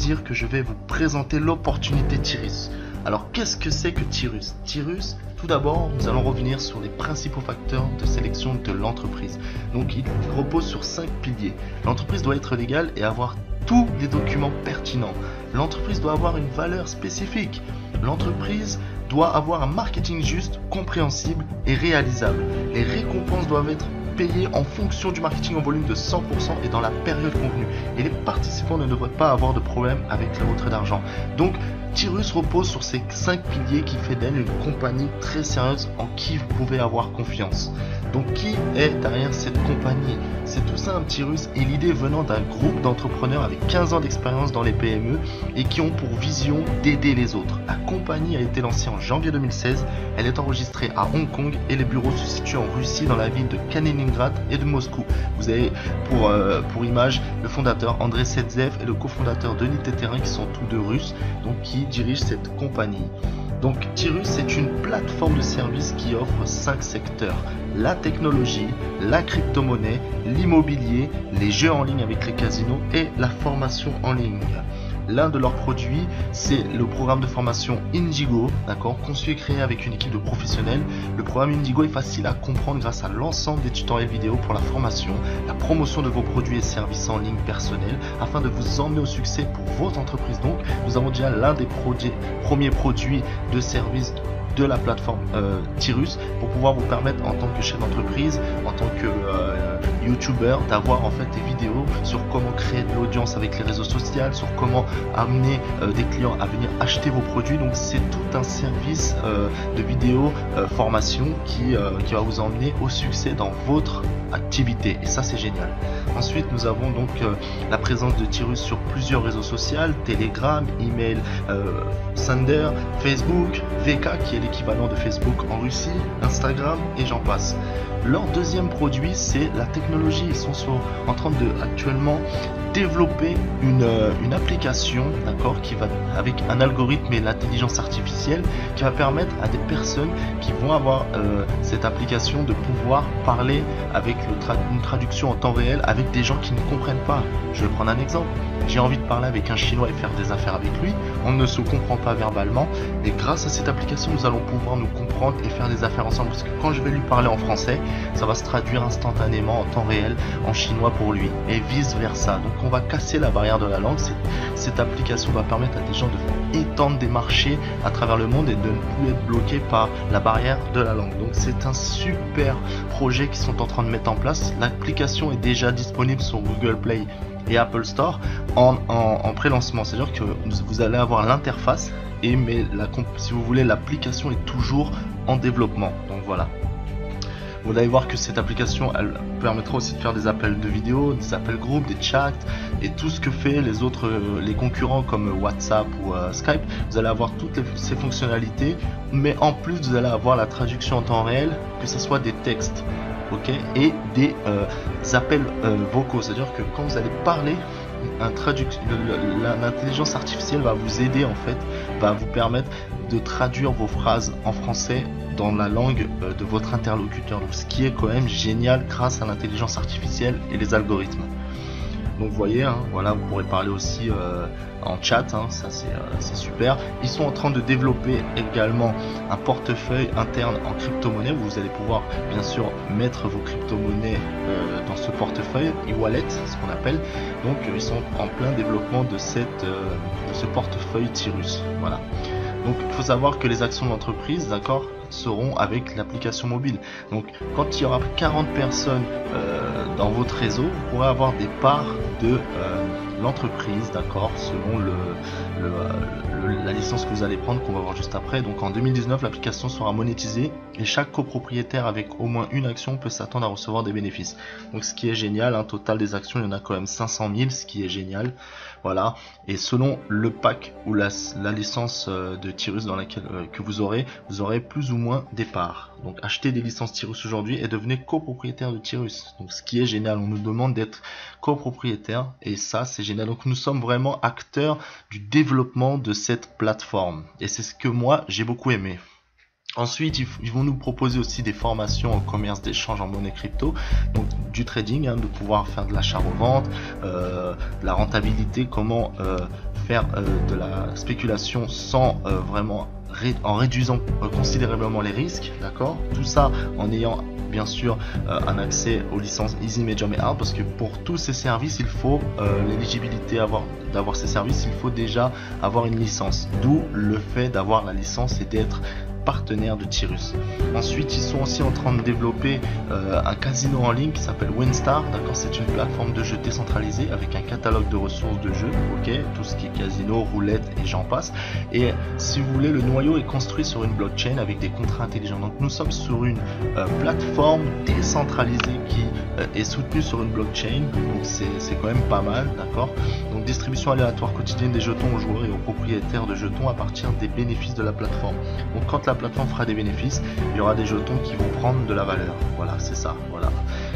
plaisir que je vais vous présenter l'opportunité Tirus. Alors qu'est-ce que c'est que Tirus? Tirus, tout d'abord, nous allons revenir sur les principaux facteurs de sélection de l'entreprise. Donc il repose sur 5 piliers. L'entreprise doit être légale et avoir tous les documents pertinents. L'entreprise doit avoir une valeur spécifique. L'entreprise doit avoir un marketing juste, compréhensible et réalisable. Les récompenses doivent être payées en fonction du marketing en volume de 100% et dans la période convenue. Et les participants ne devraient pas avoir de problème avec la rentrée d'argent. Donc, Tirus repose sur ces 5 piliers qui fait d'elle une compagnie très sérieuse en qui vous pouvez avoir confiance. Donc qui est derrière cette compagnie? C'est tout simple, Tirus, et l'idée venant d'un groupe d'entrepreneurs avec 15 ans d'expérience dans les PME et qui ont pour vision d'aider les autres. La compagnie a été lancée en janvier 2016, elle est enregistrée à Hong Kong et les bureaux se situent en Russie dans la ville de Kaliningrad et de Moscou. Vous avez pour image le fondateur André Sedzev et le cofondateur Denis Teterin qui sont tous deux russes, donc qui dirigent cette compagnie. Donc Tirus, c'est une plateforme de services qui offre 5 secteurs: la technologie, la crypto-monnaie, l'immobilier, les jeux en ligne avec les casinos et la formation en ligne. L'un de leurs produits, c'est le programme de formation Indigo, d'accord, conçu et créé avec une équipe de professionnels. Le programme Indigo est facile à comprendre grâce à l'ensemble des tutoriels vidéo pour la formation, la promotion de vos produits et services en ligne personnels afin de vous emmener au succès pour votre entreprise. Donc, nous avons déjà l'un des premiers produits de service de la plateforme Tirus pour pouvoir vous permettre en tant que chef d'entreprise, en tant que youtubeur, d'avoir en fait des vidéos sur comment créer de l'audience avec les réseaux sociaux, sur comment amener des clients à venir acheter vos produits. Donc c'est tout un service de vidéo formation qui va vous emmener au succès dans votre activité, et ça c'est génial. Ensuite nous avons donc la présence de Tirus sur plusieurs réseaux sociaux: Telegram, email, Sender, Facebook, VK qui est l'équivalent de Facebook en Russie, Instagram et j'en passe. Leur deuxième produit, c'est la technologie. Ils sont en train de actuellement développer une application, d'accord, qui va avec un algorithme et l'intelligence artificielle qui va permettre à des personnes qui vont avoir cette application de pouvoir parler avec une traduction en temps réel avec des gens qui ne comprennent pas. Je vais prendre un exemple. J'ai envie de parler avec un Chinois et faire des affaires avec lui. On ne se comprend pas verbalement. Et grâce à cette application, nous allons pouvoir nous comprendre et faire des affaires ensemble. Parce que quand je vais lui parler en français, ça va se traduire instantanément en temps réel en chinois pour lui. Et vice versa. Donc on va casser la barrière de la langue. Cette application va permettre à des gens de étendre des marchés à travers le monde et de ne plus être bloqués par la barrière de la langue. Donc c'est un super projet qu'ils sont en train de mettre en place. L'application est déjà disponible sur Google Play et Apple Store en pré-lancement, c'est-à-dire que vous allez avoir l'interface mais si vous voulez, l'application est toujours en développement. Donc voilà, vous allez voir que cette application elle permettra aussi de faire des appels de vidéo, des appels groupes, des chats et tout ce que fait les concurrents comme WhatsApp ou Skype. Vous allez avoir toutes ces fonctionnalités, mais en plus vous allez avoir la traduction en temps réel, que ce soit des textes, ok, et des appels vocaux, c'est-à-dire que quand vous allez parler, l'intelligence artificielle va vous aider, en fait, va vous permettre de traduire vos phrases en français dans la langue de votre interlocuteur. Donc, ce qui est quand même génial grâce à l'intelligence artificielle et les algorithmes. Donc vous voyez, hein, voilà, vous pourrez parler aussi en chat, hein, ça c'est super. Ils sont en train de développer également un portefeuille interne en crypto-monnaie. Vous allez pouvoir bien sûr mettre vos crypto-monnaies dans ce portefeuille, e-wallet, ce qu'on appelle. Donc ils sont en plein développement de ce portefeuille Tirus. Voilà. Donc il faut savoir que les actions d'entreprise, d'accord, seront avec l'application mobile. Donc quand il y aura 40 personnes dans votre réseau, vous pourrez avoir des parts de l'entreprise, d'accord, selon la licence que vous allez prendre, qu'on va voir juste après. Donc en 2019, l'application sera monétisée et chaque copropriétaire avec au moins une action peut s'attendre à recevoir des bénéfices. Donc ce qui est génial, un total des actions, il y en a quand même 500 000, ce qui est génial. Voilà, et selon le pack ou la licence de Tirus dans laquelle que vous aurez plus ou moins des parts. Donc achetez des licences Tirus aujourd'hui et devenez copropriétaire de Tirus. Donc ce qui est génial, on nous demande d'être copropriétaire et ça c'est génial. Donc nous sommes vraiment acteurs du développement de cette plateforme et c'est ce que moi j'ai beaucoup aimé. Ensuite, ils vont nous proposer aussi des formations en commerce d'échange en monnaie crypto, donc du trading, hein, de pouvoir faire de l'achat-revente, de la rentabilité, comment faire de la spéculation sans en réduisant considérablement les risques, d'accord. Tout ça en ayant bien sûr un accès aux licences Easy, Medium et Hard, parce que pour tous ces services il faut l'éligibilité d'avoir ces services, il faut déjà avoir une licence, d'où le fait d'avoir la licence et d'être partenaire de Tirus. Ensuite, ils sont aussi en train de développer un casino en ligne qui s'appelle WinStar, d'accord. C'est une plateforme de jeu décentralisée avec un catalogue de ressources de jeux, ok, tout ce qui est casino, roulette et j'en passe. Et si vous voulez, le noyau est construit sur une blockchain avec des contrats intelligents. Donc nous sommes sur une plateforme décentralisée qui est soutenue sur une blockchain, donc c'est quand même pas mal, d'accord. Donc distribution aléatoire quotidienne des jetons aux joueurs et aux propriétaires de jetons à partir des bénéfices de la plateforme. Donc quand la plateforme fera des bénéfices, il y aura des jetons qui vont prendre de la valeur. Voilà, c'est ça. Voilà.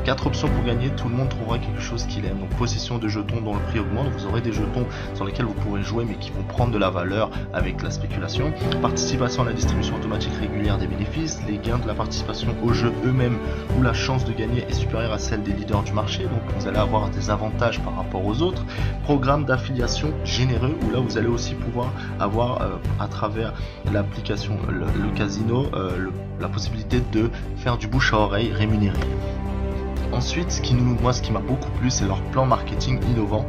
4 options pour gagner, tout le monde trouvera quelque chose qu'il aime. Donc possession de jetons dont le prix augmente, vous aurez des jetons sur lesquels vous pourrez jouer mais qui vont prendre de la valeur avec la spéculation. Participation à la distribution automatique régulière des bénéfices, les gains de la participation aux jeux eux-mêmes où la chance de gagner est supérieure à celle des leaders du marché, donc vous allez avoir des avantages par rapport aux autres. Programme d'affiliation généreux où là vous allez aussi pouvoir avoir à travers l'application, le casino, la possibilité de faire du bouche à oreille rémunéré. Ensuite, ce qui m'a beaucoup plu, c'est leur plan marketing innovant,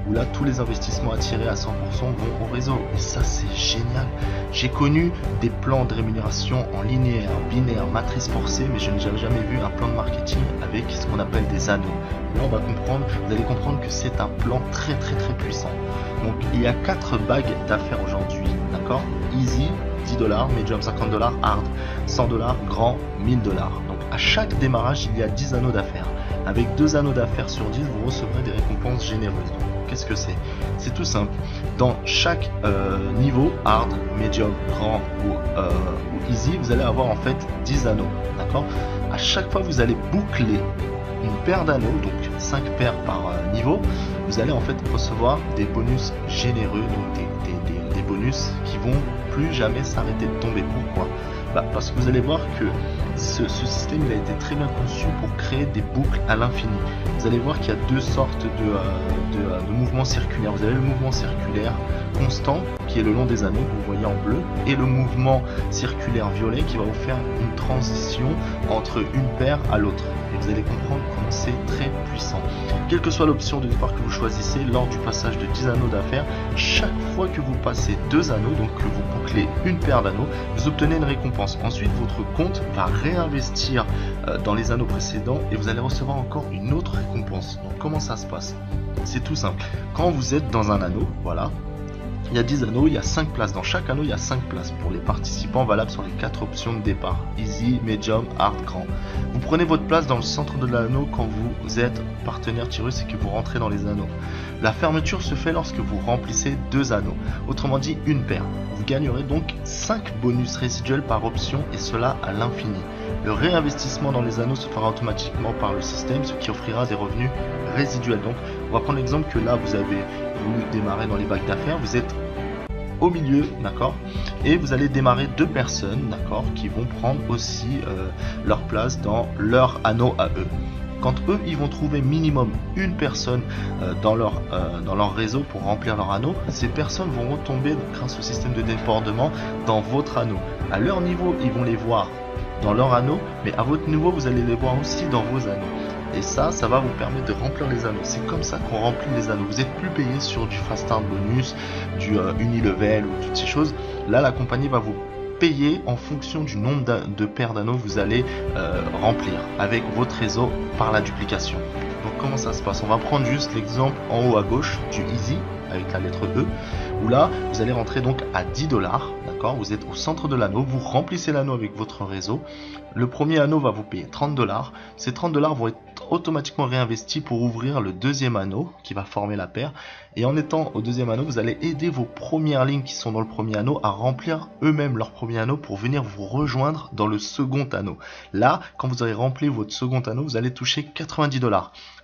où là tous les investissements attirés à 100% vont au réseau. Et ça, c'est génial. J'ai connu des plans de rémunération en linéaire, binaire, matrice forcée, mais je n'ai jamais vu un plan de marketing avec ce qu'on appelle des anneaux. Là, vous allez comprendre que c'est un plan très puissant. Donc, il y a 4 bagues d'affaires aujourd'hui, d'accord. Easy, $10, Medium $50, Hard $100, Grand $1000. Donc à chaque démarrage il y a 10 anneaux d'affaires. Avec 2 anneaux d'affaires sur 10 vous recevrez des récompenses généreuses. Donc qu'est-ce que c'est? C'est tout simple. Dans chaque niveau, Hard, Medium, Grand ou Easy, vous allez avoir en fait 10 anneaux. D'accord. À chaque fois vous allez boucler une paire d'anneaux, donc 5 paires par niveau, vous allez en fait recevoir des bonus généreux, donc des bonus qui vont plus jamais s'arrêter de tomber. Pourquoi? Parce que vous allez voir que ce système il a été très bien conçu pour créer des boucles à l'infini. Vous allez voir qu'il y a 2 sortes de mouvements circulaires. Vous avez le mouvement circulaire constant qui est le long des anneaux que vous voyez en bleu, et le mouvement circulaire violet qui va vous faire une transition entre une paire à l'autre. Et vous allez comprendre comment c'est très puissant. Quelle que soit l'option de départ que vous choisissez lors du passage de 10 anneaux d'affaires, chaque fois que vous passez 2 anneaux, donc que vous bouclez une paire d'anneaux, vous obtenez une récompense. Ensuite, votre compte va réinvestir dans les anneaux précédents et vous allez recevoir encore une autre récompense. Donc comment ça se passe? C'est tout simple. Quand vous êtes dans un anneau, voilà, il y a 10 anneaux, il y a 5 places. Dans chaque anneau, il y a 5 places pour les participants valables sur les 4 options de départ. Easy, Medium, Hard, Grand. Vous prenez votre place dans le centre de l'anneau quand vous êtes partenaire Tirus et que vous rentrez dans les anneaux. La fermeture se fait lorsque vous remplissez 2 anneaux. Autrement dit, une paire. Vous gagnerez donc 5 bonus résiduels par option et cela à l'infini. Le réinvestissement dans les anneaux se fera automatiquement par le système, ce qui offrira des revenus résiduels. Donc, on va prendre l'exemple que là, vous avez voulu démarrer dans les bagues d'affaires, vous êtes au milieu, d'accord, et vous allez démarrer 2 personnes, d'accord, qui vont prendre aussi leur place dans leur anneau à eux. Quand eux, ils vont trouver minimum une personne dans leur réseau pour remplir leur anneau, ces personnes vont retomber grâce au système de débordement dans votre anneau. À leur niveau, ils vont les voir dans leur anneau, mais à votre niveau, vous allez les voir aussi dans vos anneaux. Et ça va vous permettre de remplir les anneaux. C'est comme ça qu'on remplit les anneaux. Vous n'êtes plus payé sur du fast start bonus, du unilevel ou toutes ces choses. Là, la compagnie va vous payer en fonction du nombre de paires d'anneaux que vous allez remplir avec votre réseau par la duplication. Donc comment ça se passe? On va prendre juste l'exemple en haut à gauche du Easy avec la lettre E, où là vous allez rentrer donc à $10, d'accord. Vous êtes au centre de l'anneau, vous remplissez l'anneau avec votre réseau. Le premier anneau va vous payer $30. Ces $30 vont être automatiquement réinvestis pour ouvrir le deuxième anneau qui va former la paire. Et en étant au deuxième anneau, vous allez aider vos premières lignes qui sont dans le premier anneau à remplir eux-mêmes leur premier anneau pour venir vous rejoindre dans le second anneau. Là, quand vous aurez rempli votre second anneau, vous allez toucher $90.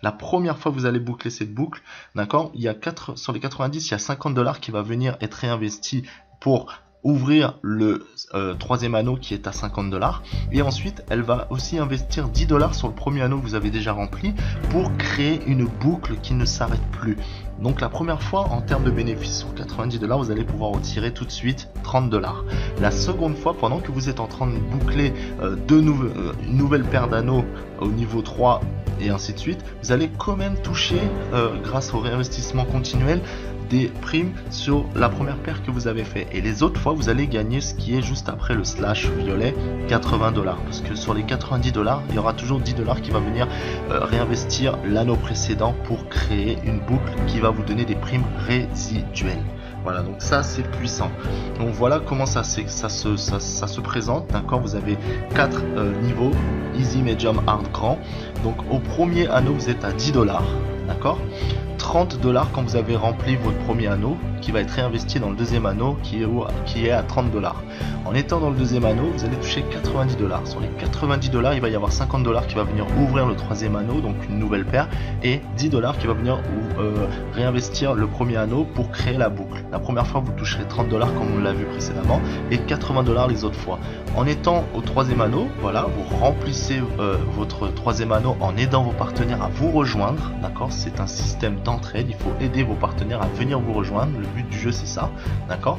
La première fois que vous allez boucler cette boucle, d'accord, il y a sur les 90, il y a $50 qui va venir être réinvesti pour ouvrir le troisième anneau qui est à $50, et ensuite elle va aussi investir $10 sur le premier anneau que vous avez déjà rempli pour créer une boucle qui ne s'arrête plus. Donc la première fois, en termes de bénéfices sur 90 $, vous allez pouvoir retirer tout de suite 30 $. La seconde fois, pendant que vous êtes en train de boucler une nouvelle paire d'anneaux au niveau 3 et ainsi de suite, vous allez quand même toucher, grâce au réinvestissement continuel, des primes sur la première paire que vous avez fait. Et les autres fois, vous allez gagner ce qui est juste après le slash violet, 80 $. Parce que sur les 90 $, il y aura toujours 10 $ qui va venir réinvestir l'anneau précédent pour créer une boucle qui va vous donner des primes résiduelles. Voilà, donc ça c'est puissant. Donc voilà comment ça se présente. D'accord, vous avez 4 niveaux, easy, medium, hard, grand. Donc au premier anneau, vous êtes à 10 $. D'accord, 30 $ quand vous avez rempli votre premier anneau, qui va être réinvesti dans le deuxième anneau qui est à 30 $. En étant dans le deuxième anneau, vous allez toucher 90 $. Sur les 90 $, il va y avoir 50 $ qui va venir ouvrir le troisième anneau, donc une nouvelle paire, et 10 $ qui va venir réinvestir le premier anneau pour créer la boucle. La première fois, vous toucherez 30 $ comme on l'a vu précédemment, et 80 $ les autres fois. En étant au troisième anneau, voilà, vous remplissez votre troisième anneau en aidant vos partenaires à vous rejoindre. D'accord, c'est un système d'entraide, il faut aider vos partenaires à venir vous rejoindre. Le but du jeu c'est ça, d'accord.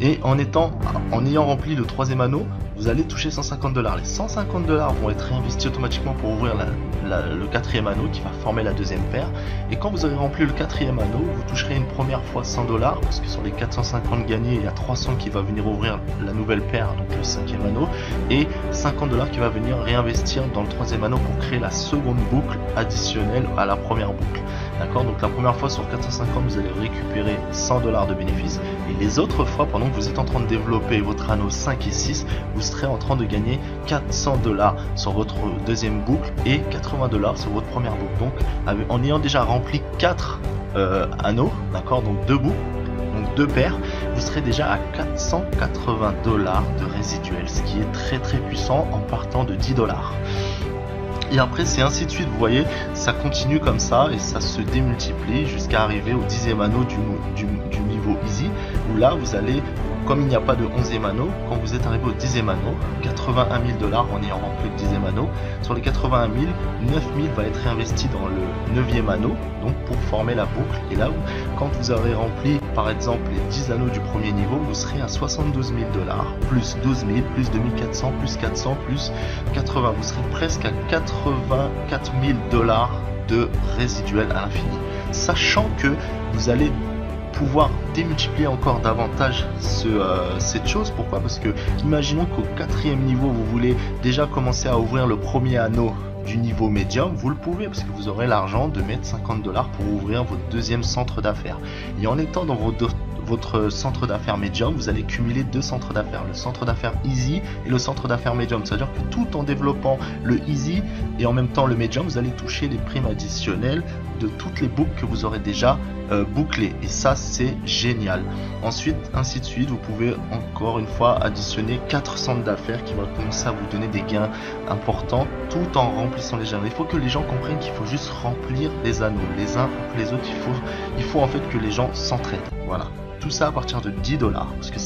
Et en ayant rempli le troisième anneau, vous allez toucher 150 $. Les 150 $ vont être réinvestis automatiquement pour ouvrir le quatrième anneau qui va former la deuxième paire. Et quand vous aurez rempli le quatrième anneau, vous toucherez une première fois 100 $, parce que sur les 450 gagnés, il y a 300 qui va venir ouvrir la nouvelle paire, donc le cinquième anneau, et 50 $ qui va venir réinvestir dans le troisième anneau pour créer la seconde boucle additionnelle à la première boucle. D'accord, donc la première fois sur 450, vous allez récupérer 100 $ de bénéfices, et les autres fois, pendant que vous êtes en train de développer votre anneau 5 et 6, vous serez en train de gagner 400 $ sur votre deuxième boucle et 80 $ sur votre première boucle. Donc en ayant déjà rempli 4 anneaux, d'accord, donc 2 boucles, donc 2 paires, vous serez déjà à 480 $ de résiduel, ce qui est très très puissant en partant de 10 $. Et après c'est ainsi de suite, vous voyez, ça continue comme ça et ça se démultiplie jusqu'à arriver au 10e anneau du niveau easy, où là vous allez, comme il n'y a pas de 11e anneau, quand vous êtes arrivé au 10e anneau, 81 000 $ en ayant rempli le 10e anneau, sur les 81 000, 9 000 va être réinvesti dans le 9e anneau, donc pour former la boucle. Et là, quand vous aurez rempli par exemple les 10 anneaux du premier niveau, vous serez à 72 000 $, plus 12 000, plus 2400, plus 400, plus 80, vous serez presque à 84 000 $ de résiduel à l'infini, sachant que vous allez pouvoir démultiplier encore davantage cette chose. Pourquoi? Parce que imaginons qu'au 4e niveau vous voulez déjà commencer à ouvrir le premier anneau du niveau médium, vous le pouvez parce que vous aurez l'argent de mettre 50 $ pour ouvrir votre deuxième centre d'affaires. Et en étant dans votre centre d'affaires médium, vous allez cumuler 2 centres d'affaires, le centre d'affaires easy et le centre d'affaires médium. C'est-à-dire que tout en développant le easy et en même temps le médium, vous allez toucher les primes additionnelles de toutes les boucles que vous aurez déjà bouclées. Et ça c'est génial. Ensuite, ainsi de suite, vous pouvez encore une fois additionner 4 centres d'affaires qui vont commencer à vous donner des gains importants tout en remplissant les anneaux. Il faut que les gens comprennent qu'il faut juste remplir les anneaux les uns après les autres. Il faut en fait que les gens s'entraident. Voilà. Tout ça à partir de 10 $, parce que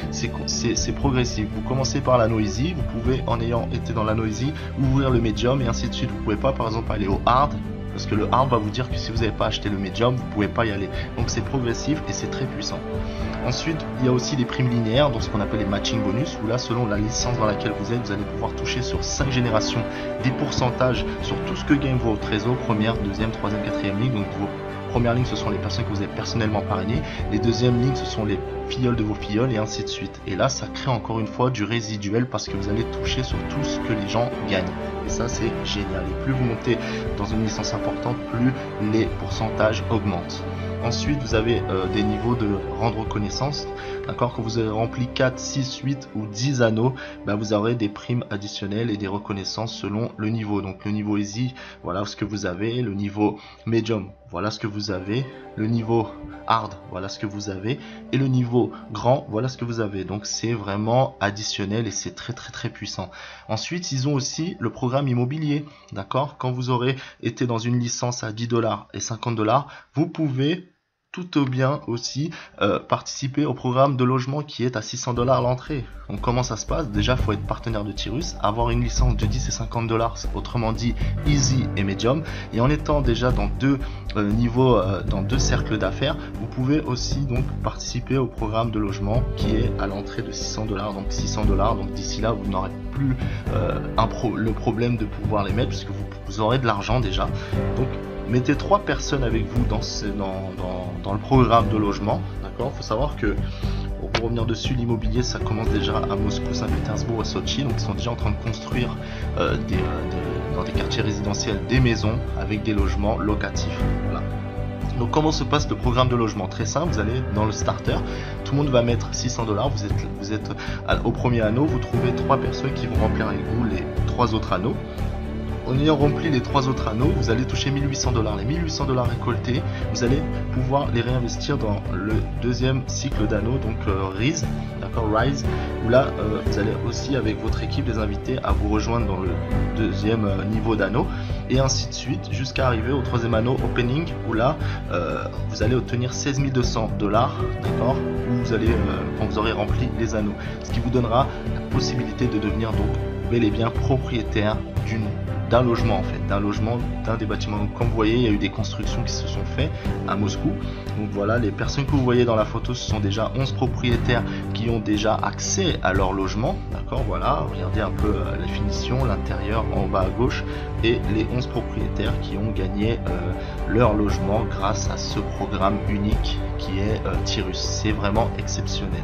c'est progressif. Vous commencez par l'anneau easy, vous pouvez, en ayant été dans l'anneau easy, ouvrir le medium et ainsi de suite. Vous pouvez pas par exemple aller au hard, parce que le hard va vous dire que si vous n'avez pas acheté le medium, vous pouvez pas y aller. Donc c'est progressif et c'est très puissant. Ensuite, il y a aussi les primes linéaires, donc ce qu'on appelle les matching bonus, où là, selon la licence dans laquelle vous êtes, vous allez pouvoir toucher sur 5 générations des pourcentages sur tout ce que gagne votre réseau, première, deuxième, troisième, quatrième ligue. Donc vos premières lignes, ce sont les personnes que vous avez personnellement parrainées. Les deuxièmes lignes, ce sont les filleuls de vos filleuls et ainsi de suite. Et là, ça crée encore une fois du résiduel parce que vous allez toucher sur tout ce que les gens gagnent. Et ça, c'est génial. Et plus vous montez dans une licence importante, plus les pourcentages augmentent. Ensuite, vous avez des niveaux de rendre connaissance. D'accord, quand vous avez rempli 4, 6, 8 ou 10 anneaux, bah, vous aurez des primes additionnelles et des reconnaissances selon le niveau. Donc le niveau easy, voilà ce que vous avez. Le niveau medium, voilà ce que vous avez. Le niveau hard, voilà ce que vous avez. Et le niveau grand, voilà ce que vous avez. Donc c'est vraiment additionnel et c'est très très très puissant. Ensuite, ils ont aussi le programme immobilier. D'accord, quand vous aurez été dans une licence à 10 $ et 50 $, vous pouvez tout bien aussi participer au programme de logement qui est à 600 $ l'entrée. Donc comment ça se passe? Déjà, il faut être partenaire de Tirus, avoir une licence de 10 et 50 $, autrement dit Easy et Medium. Et en étant déjà dans deux niveaux, dans deux cercles d'affaires, vous pouvez aussi donc participer au programme de logement qui est à l'entrée de 600 $. Donc 600 $, donc d'ici là, vous n'aurez plus le problème de pouvoir les mettre puisque vous aurez de l'argent déjà. Donc mettez 3 personnes avec vous dans le programme de logement, d'accord. Il faut savoir que, pour revenir dessus, l'immobilier ça commence déjà à Moscou, Saint-Pétersbourg et Sochi, donc ils sont déjà en train de construire dans des quartiers résidentiels des maisons avec des logements locatifs. Voilà. Donc comment se passe le programme de logement? Très simple, vous allez dans le starter, tout le monde va mettre 600 $, vous êtes au premier anneau, vous trouvez 3 personnes qui vont remplir avec vous les 3 autres anneaux. En ayant rempli les 3 autres anneaux, vous allez toucher 1800 $. Les 1800 $ récoltés, vous allez pouvoir les réinvestir dans le deuxième cycle d'anneaux, donc Rise, d'accord, Rise, où là vous allez aussi avec votre équipe les inviter à vous rejoindre dans le deuxième niveau d'anneau, et ainsi de suite jusqu'à arriver au troisième anneau Opening, où là vous allez obtenir 16 200 $, d'accord, où vous allez quand vous aurez rempli les anneaux, ce qui vous donnera la possibilité de devenir donc bel et bien propriétaire d'un logement, en fait, d'un des bâtiments. Donc comme vous voyez, il y a eu des constructions qui se sont faites à Moscou. Donc voilà, les personnes que vous voyez dans la photo, ce sont déjà 11 propriétaires qui ont déjà accès à leur logement, d'accord. Voilà, regardez un peu la finition, l'intérieur en bas à gauche, et les 11 propriétaires qui ont gagné leur logement grâce à ce programme unique qui est Tirus. C'est vraiment exceptionnel.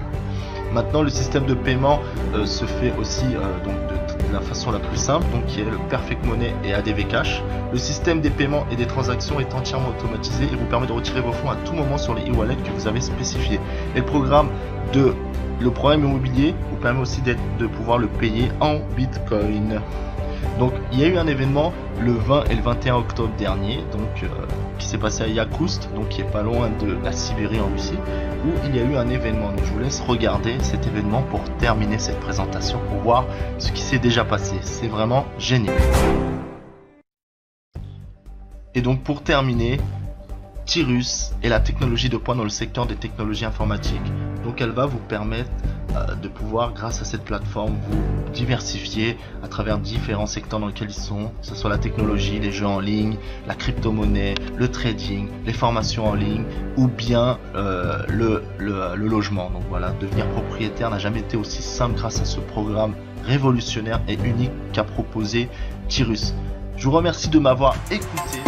Maintenant, le système de paiement se fait aussi donc de la façon la plus simple, donc qui est le Perfect Money et ADV Cash. Le système des paiements et des transactions est entièrement automatisé et vous permet de retirer vos fonds à tout moment sur les e-wallets que vous avez spécifiés. Et le programme immobilier vous permet aussi de pouvoir le payer en Bitcoin. Donc il y a eu un événement le 20 et le 21 octobre dernier, donc qui s'est passé à Yakoust, donc qui est pas loin de la Sibérie en Russie, où il y a eu un événement. Donc je vous laisse regarder cet événement pour terminer cette présentation, pour voir ce qui s'est déjà passé. C'est vraiment génial. Et donc pour terminer, Tirus est la technologie de pointe dans le secteur des technologies informatiques. Donc elle va vous permettre de pouvoir, grâce à cette plateforme, vous diversifier à travers différents secteurs dans lesquels ils sont, que ce soit la technologie, les jeux en ligne, la crypto-monnaie, le trading, les formations en ligne, ou bien le logement. Donc voilà, devenir propriétaire n'a jamais été aussi simple grâce à ce programme révolutionnaire et unique qu'a proposé Tirus. Je vous remercie de m'avoir écouté.